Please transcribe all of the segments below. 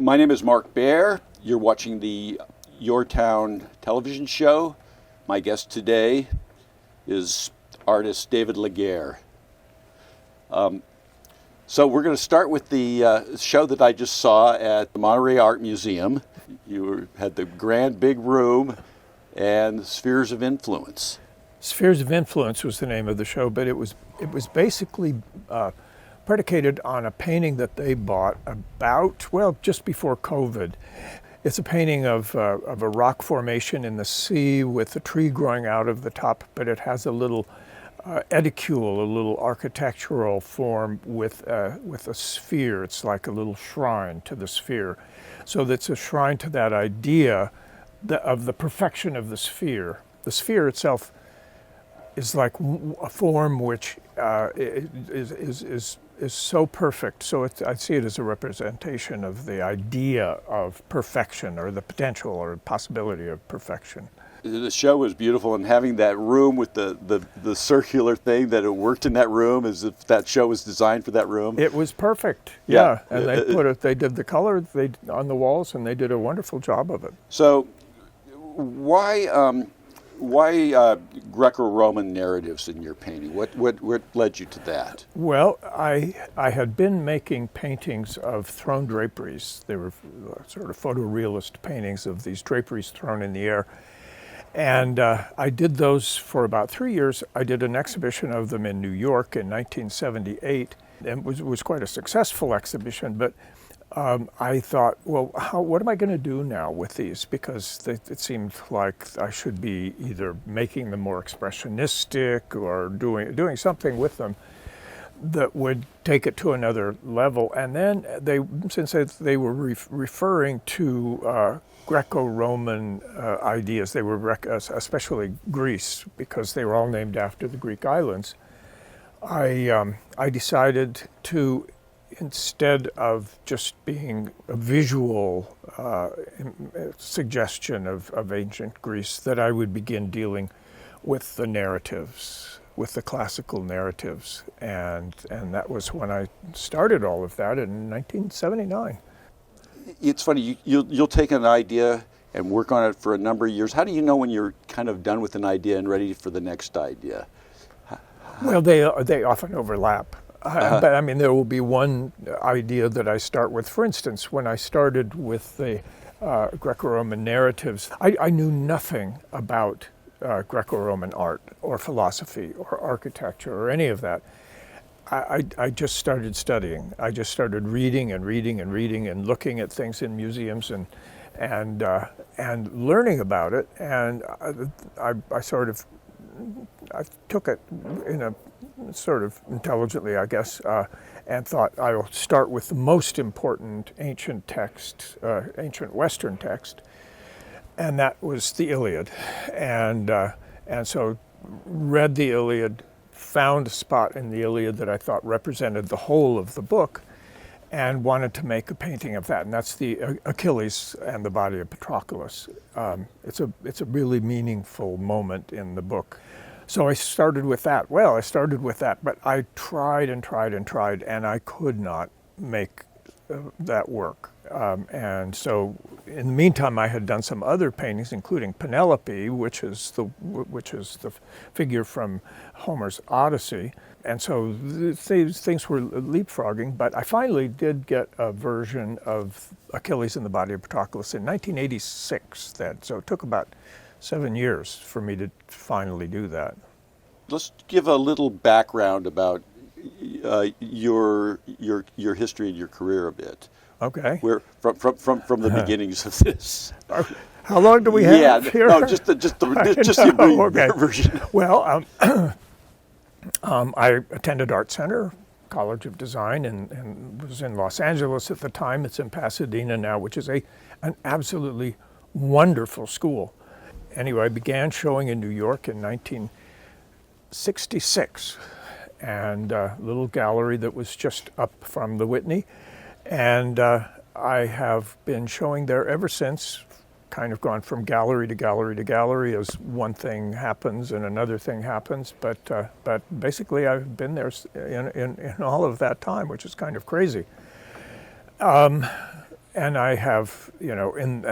My name is Mark Baer. You're watching the YourTown television show. My guest today is artist David Ligare. So we're going to start with the show that I just saw at the Monterey Art Museum. You had the grand big room and Spheres of Influence. Spheres of Influence was the name of the show, but it was basically predicated on a painting that they bought just before COVID. It's a painting of a rock formation in the sea with a tree growing out of the top, but it has a little edicule, a little architectural form with a sphere. It's like a little shrine to the sphere. So that's a shrine to that idea of the perfection of the sphere. The sphere itself is like a form which is so perfect. So I see it as a representation of the idea of perfection, or the potential or possibility of perfection. The show was beautiful, and having that room with the circular thing, that it worked in that room as if that show was designed for that room. It was perft. Yeah. And they did the color on the walls, and they did a wonderful job of it. So why Greco-Roman narratives in your painting? What led you to that? Well, I had been making paintings of throne draperies. They were sort of photorealist paintings of these draperies thrown in the air. And I did those for about 3 years. I did an exhibition of them in New York in 1978. And it was quite a successful exhibition, but I thought, well, what am I going to do now with these? Because it seemed like I should be either making them more expressionistic or doing something with them that would take it to another level. And then since they were referring to Greco-Roman ideas, they were especially Greece, because they were all named after the Greek islands. I decided to, instead of just being a visual suggestion of ancient Greece, that I would begin dealing with the narratives, with the classical narratives. And that was when I started all of that in 1979. It's funny, you'll take an idea and work on it for a number of years. How do you know when you're kind of done with an idea and ready for the next idea? Well, they often overlap. But I mean, there will be one idea that I start with. For instance, when I started with the Greco-Roman narratives, I knew nothing about Greco-Roman art or philosophy or architecture or any of that. I just started studying. I just started reading and looking at things in museums and learning about it. And I took it in a sort of intelligently, I guess, and thought I'll start with the most important ancient text, ancient Western text, and that was the Iliad. And so read the Iliad, found a spot in the Iliad that I thought represented the whole of the book, and wanted to make a painting of that. And that's the Achilles and the body of Patroclus. It's a really meaningful moment in the book. So I started with that. But I tried, and I could not make that work. And so, in the meantime, I had done some other paintings, including Penelope, which is the figure from Homer's Odyssey. And so these things were leapfrogging. But I finally did get a version of Achilles and the body of Patroclus in 1986. So it took about 7 years for me to finally do that. Let's give a little background about your history and your career a bit. Okay. Where from the beginnings of this. How long do we have here? No, just the brief version. Well, I attended Art Center, College of Design, and was in Los Angeles at the time. It's in Pasadena now, which is an absolutely wonderful school. Anyway, I began showing in New York in 1966, and a little gallery that was just up from the Whitney. And I have been showing there ever since, kind of gone from gallery to gallery to gallery as one thing happens and another thing happens. But basically I've been there in all of that time, which is kind of crazy. And I have, in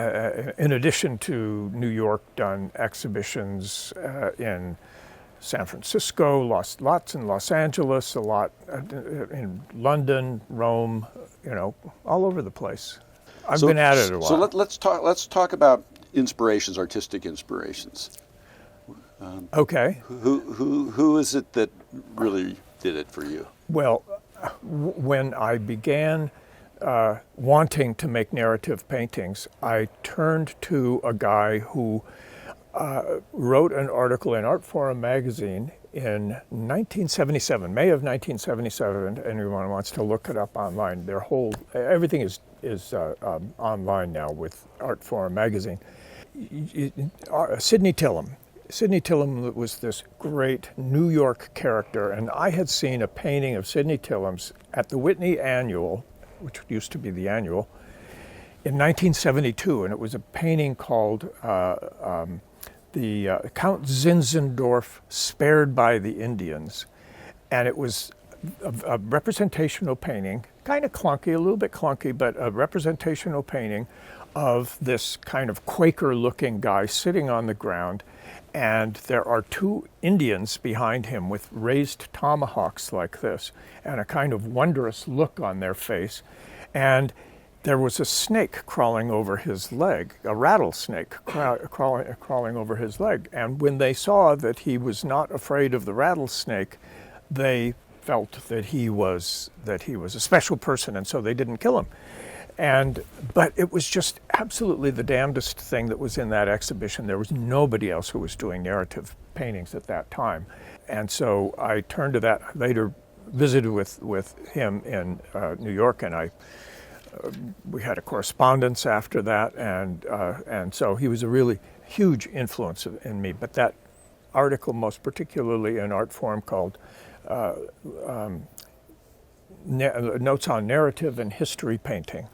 addition to New York, done exhibitions in San Francisco, lots in Los Angeles, a lot in London, Rome, all over the place. I've been at it a while. So let's talk about inspirations, artistic inspirations. Okay. Who is it that really did it for you? Well, when I began wanting to make narrative paintings, I turned to a guy who wrote an article in Artforum magazine in 1977, May of 1977. Anyone wants to look it up online. Everything is online now with Artforum magazine. Sidney Tillum. Sidney Tillum was this great New York character, and I had seen a painting of Sidney Tillum's at the Whitney Annual, which used to be the Annual, in 1972, and it was a painting called the Count Zinzendorf Spared by the Indians. And it was a representational painting, kind of clunky, a little bit clunky, but a representational painting of this kind of Quaker-looking guy sitting on the ground. And there are two Indians behind him with raised tomahawks like this, and a kind of wondrous look on their face. And there was a snake crawling over his leg, a rattlesnake crawling over his leg. And when they saw that he was not afraid of the rattlesnake, they felt that he was a special person, and so they didn't kill him. But it was just absolutely the damnedest thing that was in that exhibition. There was nobody else who was doing narrative paintings at that time. And so I turned to that, later visited with him in New York, and we had a correspondence after that, and so he was a really huge influence in me. But that article, most particularly in Artforum, called Notes on Narrative and History Painting.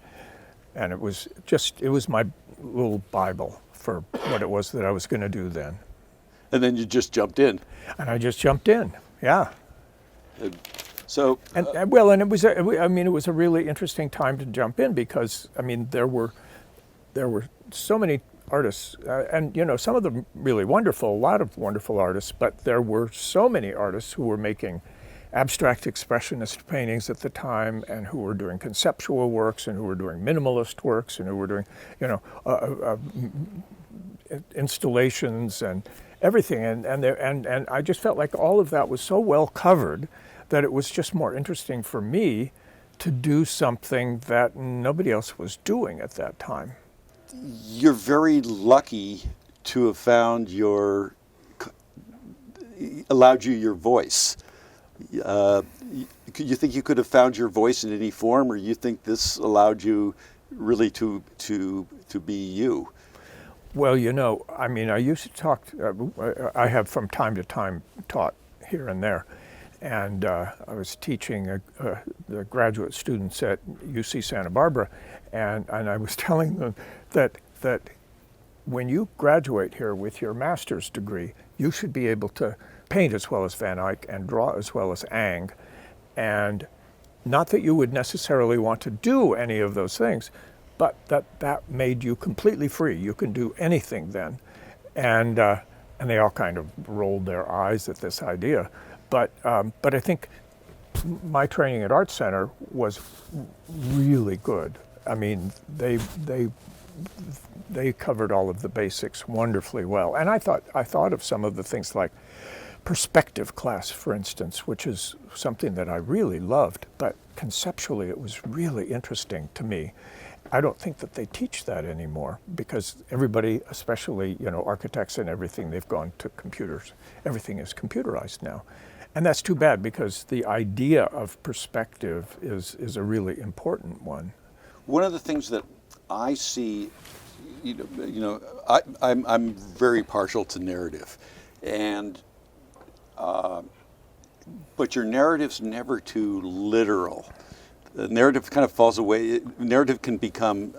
And it was my little Bible for what it was that I was going to do then. And then you just jumped in. And I just jumped in, yeah. And it was a really interesting time to jump in because there were so many artists, and some of them really wonderful, a lot of wonderful artists, but there were so many artists who were making abstract expressionist paintings at the time, and who were doing conceptual works, and who were doing minimalist works, and who were doing installations and everything, and I just felt like all of that was so well covered that it was just more interesting for me to do something that nobody else was doing at that time. You're very lucky to have allowed you your voice. You think you could have found your voice in any form, or you think this allowed you really to be you? Well, I used to talk, I have from time to time taught here and there, and I was teaching the graduate students at UC Santa Barbara, and I was telling them that when you graduate here with your master's degree, you should be able to paint as well as Van Eyck and draw as well as Ang, and not that you would necessarily want to do any of those things, but that made you completely free. You can do anything then, and they all kind of rolled their eyes at this idea, but I think my training at Art Center was really good. I mean, they covered all of the basics wonderfully well, and I thought of some of the things like perspective class, for instance, which is something that I really loved, but conceptually it was really interesting to me. I don't think that they teach that anymore because everybody, especially architects and everything, they've gone to computers. Everything is computerized now. And that's too bad because the idea of perspective is a really important one. One of the things that I see, I'm very partial to narrative, and but your narrative's never too literal. The narrative kind of falls away. Narrative can become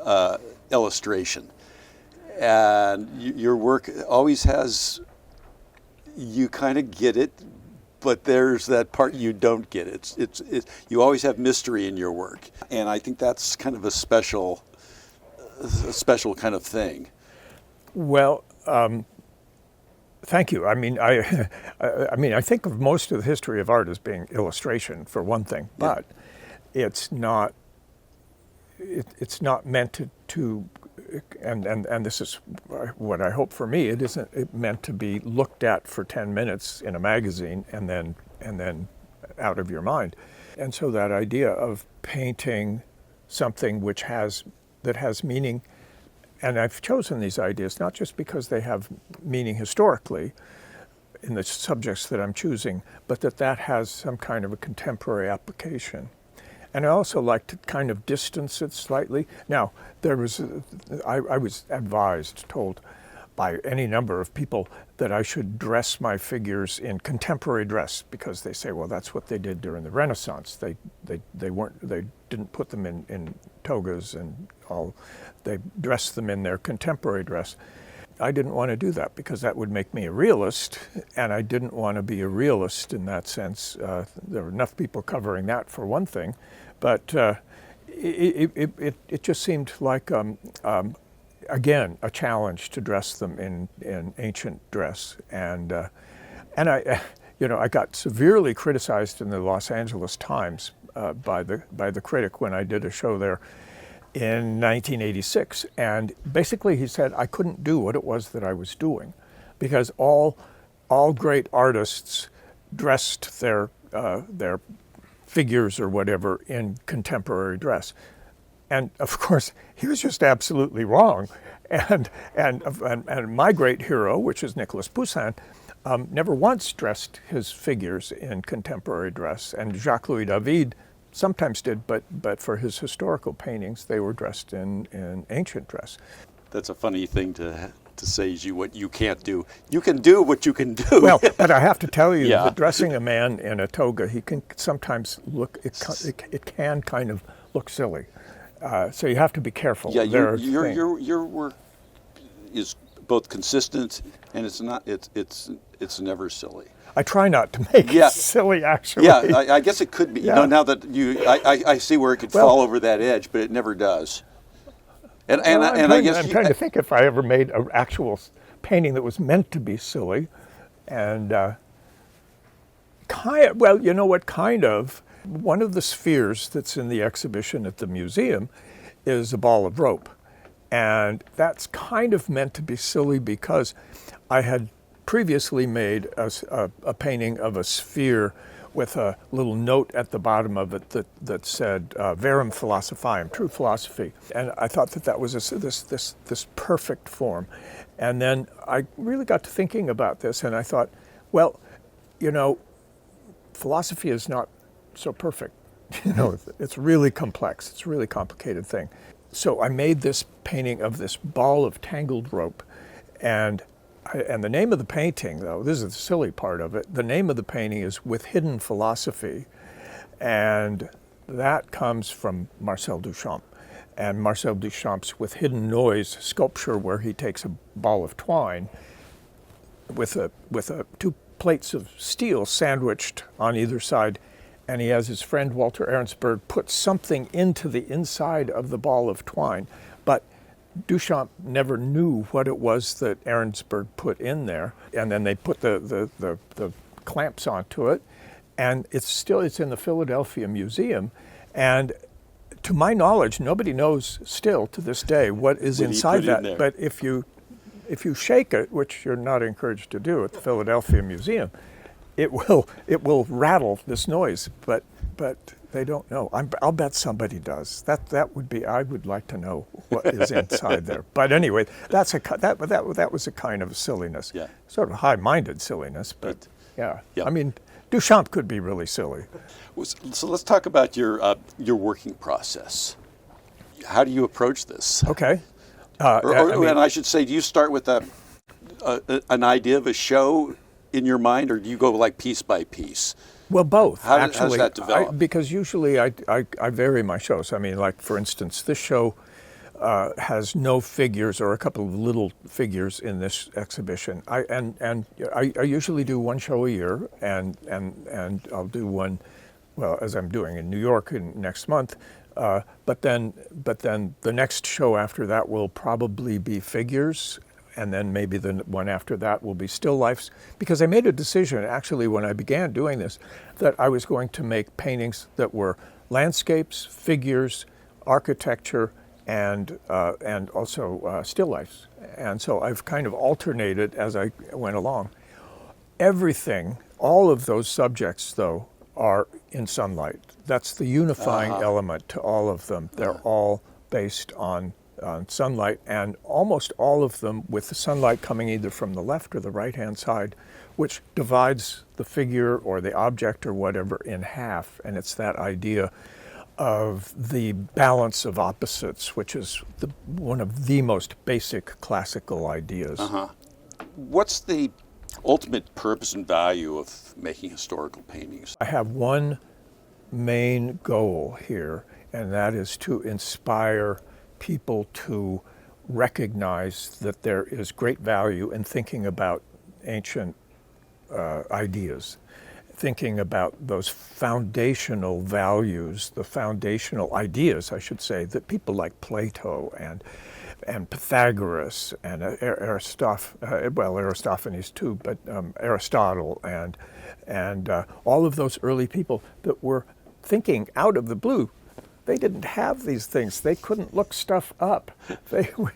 illustration, and your work always has. You kind of get it, but there's that part you don't get. You always have mystery in your work, and I think that's kind of a special a special kind of thing. Well, thank you. I mean, I think of most of the history of art as being illustration, for one thing, but it's not. It's not meant to and this is what I hope for me. It isn't meant to be looked at for 10 minutes in a magazine and then out of your mind. And so that idea of painting something that has meaning. And I've chosen these ideas not just because they have meaning historically in the subjects that I'm choosing, but that has some kind of a contemporary application. And I also like to kind of distance it slightly. Now, I was told by any number of people that I should dress my figures in contemporary dress, because they say, well, that's what they did during the Renaissance. They didn't put them in togas and all. They dressed them in their contemporary dress. I didn't want to do that because that would make me a realist, and I didn't want to be a realist in that sense. There were enough people covering that for one thing, but it just seemed like, again, a challenge to dress them in ancient dress, and I got severely criticized in the Los Angeles Times by the critic when I did a show there in 1986, and basically he said I couldn't do what it was that I was doing because all great artists dressed their figures or whatever in contemporary dress, and of course he was just absolutely wrong. And my great hero, which is Nicolas Poussin, never once dressed his figures in contemporary dress, and Jacques-Louis David sometimes did, but for his historical paintings, they were dressed in ancient dress. That's a funny thing to say, what you can't do. You can do what you can do. Well, but I have to tell you that dressing a man in a toga, he can sometimes look, it can kind of look silly. So you have to be careful. Yeah, your work is both consistent and it's never silly. I try not to make it silly, actually. Yeah, I guess it could be. Yeah. Now that I see where it could fall over that edge, but it never does. I'm trying to think if I ever made an actual painting that was meant to be silly, and you know what? Kind of. One of the spheres that's in the exhibition at the museum is a ball of rope, and that's kind of meant to be silly because I had previously made a painting of a sphere with a little note at the bottom of it that said "Verum Philosophium," true philosophy, and I thought that was this perfect form. And then I really got to thinking about this, and I thought, well, philosophy is not so perfect. It's really complex. It's a really complicated thing. So I made this painting of this ball of tangled rope, and the name of the painting, though, this is the silly part of it, the name of the painting is With Hidden Philosophy, and that comes from Marcel Duchamp. And Marcel Duchamp's With Hidden Noise sculpture, where he takes a ball of twine with two plates of steel sandwiched on either side, and he has his friend Walter Arensberg put something into the inside of the ball of twine, but Duchamp never knew what it was that Arensberg put in there, and then they put the clamps onto it, and it's in the Philadelphia Museum, and to my knowledge, nobody knows still to this day what is inside that. But if you shake it, which you're not encouraged to do at the Philadelphia Museum, it will rattle this noise, but they don't know. I'll bet somebody does. That would be. I would like to know what is inside there. But anyway, that was a kind of silliness, sort of high-minded silliness. But yeah. I mean, Duchamp could be really silly. So let's talk about your working process. How do you approach this? Okay. And I should say, do you start with an idea of a show in your mind, or do you go like piece by piece? Well, both. How does that develop? Because usually I vary my shows. I mean, like for instance, this show has no figures or a couple of little figures in this exhibition. I usually do one show a year, and I'll do one, well, as I'm doing in New York next month. But then the next show after that will probably be figures, and then maybe the one after that will be still lifes. Because I made a decision, actually, when I began doing this, that I was going to make paintings that were landscapes, figures, architecture, and also still lifes. And so I've kind of alternated as I went along. Everything, all of those subjects, though, are in sunlight. That's the unifying element to all of them. They're all based on sunlight, and almost all of them with the sunlight coming either from the left or the right-hand side, which divides the figure or the object or whatever in half. And it's that idea of the balance of opposites, which is one of the most basic classical ideas. What's the ultimate purpose and value of making historical paintings? I have one main goal here, and that is to inspire people to recognize that there is great value in thinking about ancient ideas, thinking about those foundational values, the foundational ideas, I should say, that people like Plato and Pythagoras and Aristophanes too, but Aristotle and all of those early people that were thinking out of the blue. They didn't have these things. They couldn't look stuff up. They were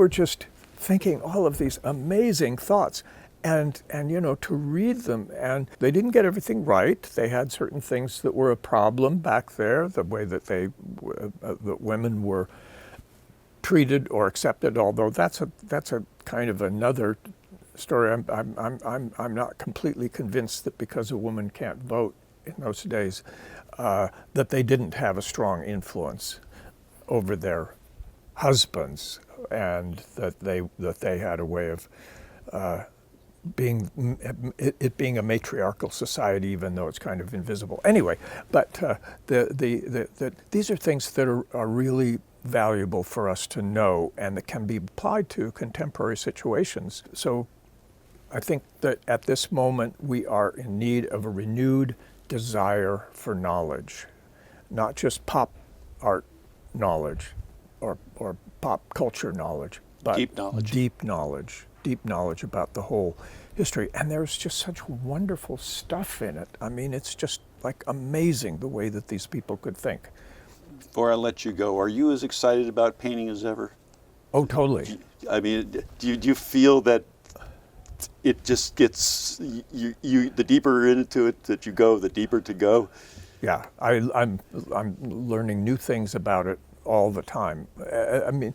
just thinking all of these amazing thoughts. And to read them, and they didn't get everything right. They had certain things that were a problem back there, the way that that women were treated or accepted. Although that's a kind of another story. I'm not completely convinced that because a woman can't vote in those days, that they didn't have a strong influence over their husbands, and that they had a way of being a matriarchal society, even though it's kind of invisible. Anyway, but these are things that are really valuable for us to know, and that can be applied to contemporary situations. So I think that at this moment we are in need of a renewed desire for knowledge, not just pop art knowledge or pop culture knowledge, but deep knowledge about the whole history. And there's just such wonderful stuff in it. I mean, it's just like amazing the way that these people could think. Before I let you go, are you as excited about painting as ever? Oh, totally. I mean, do you feel that it just gets you the deeper into it that you go, the deeper to go? Yeah, I'm learning new things about it all the time. I mean,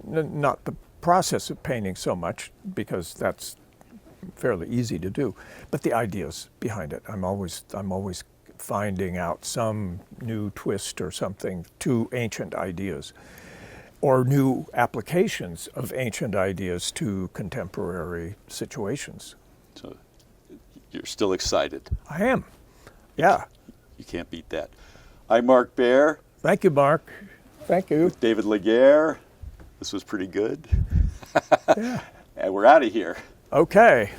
not the process of painting so much, because that's fairly easy to do, but the ideas behind it. I'm always finding out some new twist or something to ancient ideas, or new applications of ancient ideas to contemporary situations. So you're still excited? I am. Yeah. You can't beat that. I'm Mark Baer. Thank you, Mark. Thank you. With David Ligare. This was pretty good. Yeah. And we're out of here. Okay.